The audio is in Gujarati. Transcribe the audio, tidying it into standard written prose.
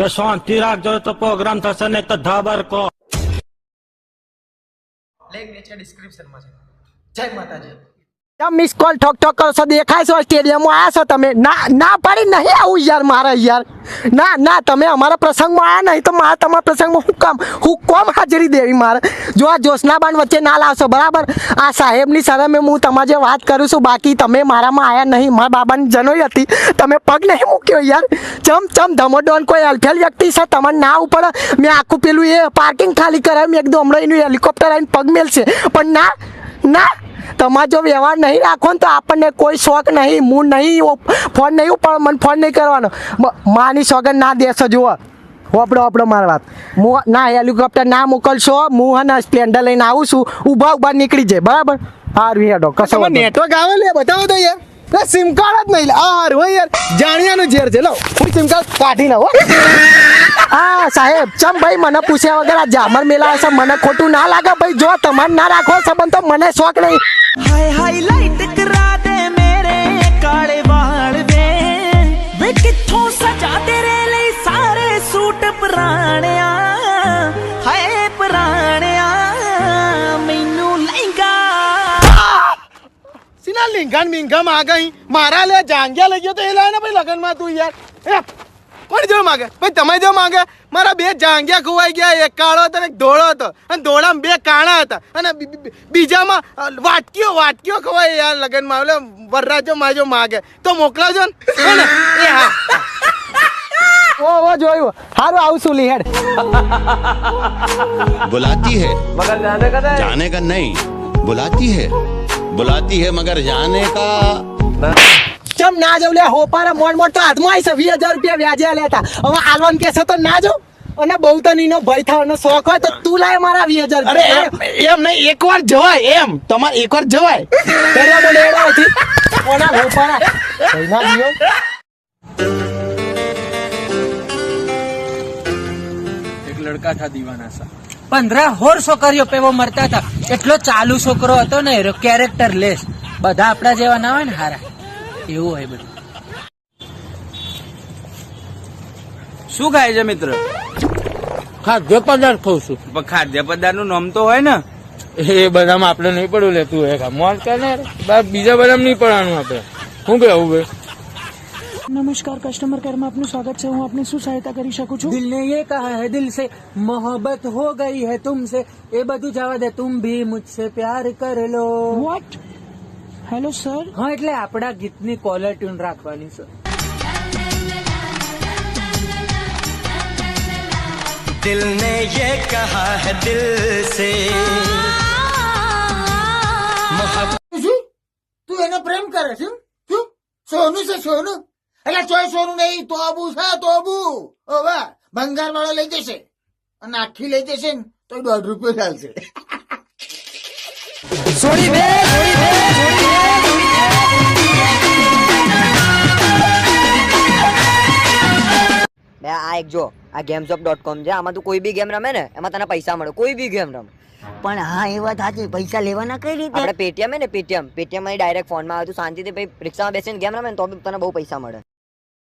કે શાંતિ રાખજો તો પ્રોગ્રામ થશે ને તો ધાબર કો લેગ નીચે ડિસ્ક્રિપ્શનમાં છે. જય માતાજી. મિસ કોલ ઠોક ઠોક કરો છો, દેખાય છો સ્ટેડિયમમાં આવ્યા છો તમે. ના ના પાડી નહીં આવું યાર મારે યાર. ના ના તમે અમારા પ્રસંગમાં આવ્યા નહીં તો મારે તમારા પ્રસંગમાં હું કોમ હાજરી દેવી મારે. જો આ જોશનાબાન વચ્ચે ના લાવશો બરાબર. આ સાહેબની શરમે હું તમારે જે વાત કરું છું, બાકી તમે મારામાં આવ્યા નહીં. મારા બાબાની જનોઈ હતી, તમે પગ નહીં મૂક્યો યાર. ચમ ધમોડોન કોઈ અલફેલ વ્યક્તિ છે તમારે ના ઉપર. મેં આખું પેલું એ પાર્કિંગ ખાલી કરાવ્યું, મેં એકદમ હમણાં એનું હેલિકોપ્ટર આવીને પગ મેલશે. પણ ના તમારે જો વ્યવહાર નહીં રાખો ને તો આપણને કોઈ શોખ નહીં. હું નહીં ફોન નહીં પણ મને ફોન નહીં કરવાનો. માની સોગન ના દેશો જુઓ. વાપડો મારી વાત. હું ના હેલિકોપ્ટર ના મોકલશો. હું હે ને સ્પ્લેન્ડર લઈને આવું છું. ઊભા નીકળી જાય બરાબર. હારું હેડો કશો નેટવર્ક આવે લે બતાવો તો યાર. સિમ કાર્ડ જ નહીં લે. હારું હોય યાર જાણ્યાનું ઝેર છે. લો હું સિમ કાર્ડ કાઢી લઉં. હા સાહેબ ચમ ભાઈ મને પૂછ્યા વગર આ જામર મેલા છે. મને ખોટું ના લાગે ભાઈ. જો તમારે ના રાખો સંબંધ તો મને શોખ નહીં. हाईलाइट करा दे मेरे काले वाल वे वे किथों सजा तेरे लिए सारे सूट पुराणिया हाय पुराणिया मैनू लहंगा સિના લિંગન મિંગમ આ ગઈ મારા લે જાંગ્યા લઈ ગયો તો એ લાય ને ભાઈ લગનમાં તું યાર. કોણ જો માગે ભાઈ તમે જો માગે. મારા બે જાંગ્યા ખોવાઈ ગયા. એક કાળો હતો ને એક ધોળો હતો અને ધોળામાં બે કાણા હતા અને બીજામાં વાટકીઓ ખવાય યાર લગનમાં. એટલે વરરાજો માજો માગે તો મોકલાવજો ને. એ હા ઓ જોયું. સારું આવશું લીહેડ. बुलाती है मगर जाने का नहीं. बुलाती है मगर जाने का. ચમ ના જાવ લે હોપારા મોડ તો હાથમાં આવી છે. 20,000 રૂપિયા વ્યાજે લેતા હવે આલવાન કેસે તો ના જાવ. અને બહુ તો નીનો ભય થવાનો શોખ હોય તો તું લાય મારા 20,000. અરે એમ નહીં એકવાર જવાય. એમ તમારે એકવાર જવાય. કરવા બોલે એડાથી કોના હોપારા ભયના દિયો. એક લડકા થા દીવાના સા 15 હોર છોકરીઓ પેવો મરતા હતા. એટલો ચાલુ છોકરો હતો ને કેરેક્ટર લેસ. બધા આપડા જેવા ના હોય ને હારા એવું હોય બધું. શું ખાય છે મિત્ર? ખાદ્ય પદાર્થ ખાઉં છું. પણ ખાદ્ય પદાર્થ નું નામ તો હોય ને. એ બધામાં આપણે નહીં પડવું લેતું હોય. મોજ કરે બીજા બધામાં નહીં પડવાનું આપણે. શું કેવું ભાઈ? नमस्कार कस्टमर केयर में आपનું સ્વાગત છે. હું આપની શું સહાયતા કરી શકું છું? દિલ ને ये कहा है दिल से मोहब्बत हो गई है तुमसे એ બધું જવા દે. तुम भी मुझसे प्यार कर लो. Vote hello sir. હા એટલે આપડા ગીતની કોલર ટ્યુન રાખવાની છે. दिल ने ये कहा है दिल से તું એનો પ્રેમ કરે છે? શું સોનું છે સોનું? એટલે ચોય સોનું નહીં તોબુ છે તોબુ. હવે ભંગાર વાળો લઈ જશે અને આખી લઈ જશે ને તો 1.5 રૂપિયો ચાલશે. સોરી બે આ એક જો આ gameshop.com છે. આમાં તું કોઈ બી ગેમ રમે ને એમાં તને પૈસા મળે. કોઈ બી ગેમ રમે. પણ હા એ વાત સાચી. પૈસા લેવાના કઈ રીતે? આપણે પેટીએમ હે ને પેટીએમ માં ડાયરેક્ટ ફોનમાં આવે. તું શાંતિથી ભાઈ રિક્ષામાં બેસીને ગેમ રમે ને તો બી તને બહુ પૈસા મળે.